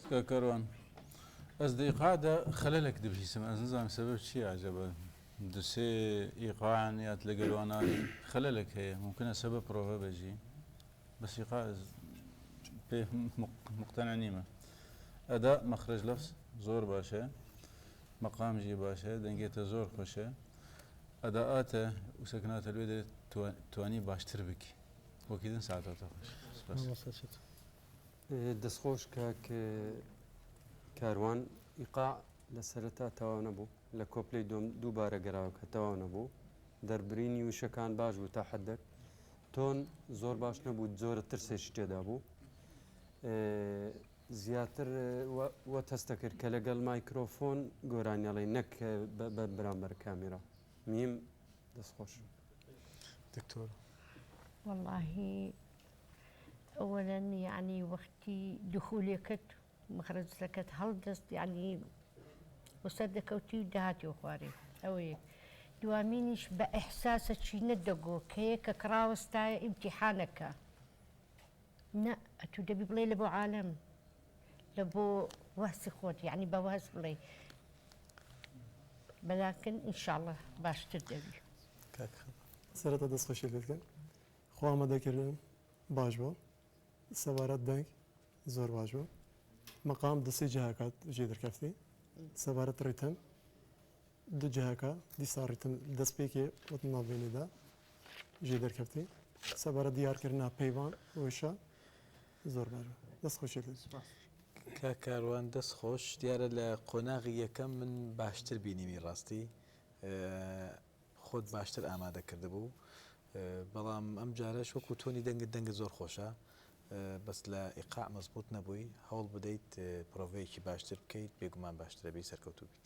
كروان أصدقاء خللك دبشي سمع نظام سبب شيء عجبه دسي إيقاعا يتلقى الواناني خللك هي ممكن سبب بروفا بيجي بس إيقاع به مقتنع نيمة أداء مخرج لفظ زور باشا مقام جي باشا دنجيته زور خوشه أداءاته وسكنات الويدة تواني باشتر بك وكذا ساعته تخش بس دەستخۆش کاک کاروان ئیقاع لە سەرەتا تەواو نەبوو لە کۆپلەی دووبارە گەراوە کە تەواو نەبوو دەربرینی وشەکان باش بوو تا حدەک تۆن زۆر باش نەبوو جۆرە ترسێکی تێدا بوو زیاتر وە تەستە کرد کە لەگەڵ مایکرۆفۆن گۆرانیاڵی نەک بەرامبەر کامێرا میم دەستخۆش دكتور والله أولا يعني وقتي دخولي كت مخرج سكت هلدست يعني وصدق وتي دهاتي وخواري أوي دوامينش بإحساسك شي ندقو كيك كراوستا امتحانك لا أتودبي بلي لبو عالم لبو وهسي خوت يعني بوهس بلي ولكن إن شاء الله باش تدبي سرەتا دەستخۆشی لێتکەن خوا ئامادەکردن باش بوو سەبارەت دەنگ زۆر باش بوو مەقام دەسی جیهاکات ژێ دەرکەفتی سەبارەت ڕیتم دوو جیهاکە دیسا ڕیتم دەستپێکی وت ناوێنێدا ژێ دەرکەفتی سەبارەت دیارکردنا پەیوان وێشە زۆر باش بوو دەستخۆشی لێت کە کاروان دەستخۆش دیارە لە قۆناغی یەکەم من باشتر بینیمی ڕاستی خۆت باشتر ئامادە کرده بوو بەڵام ئەم جارەش وەکو تۆنی دەنگە زۆر خۆشە بەس لە ئیقاع مەزبوط نەبووی هەوڵ بدەیت پرۆڤەیەکی باشتر بکەیت بێگومان باشترە بی سەرکەوتوو بیت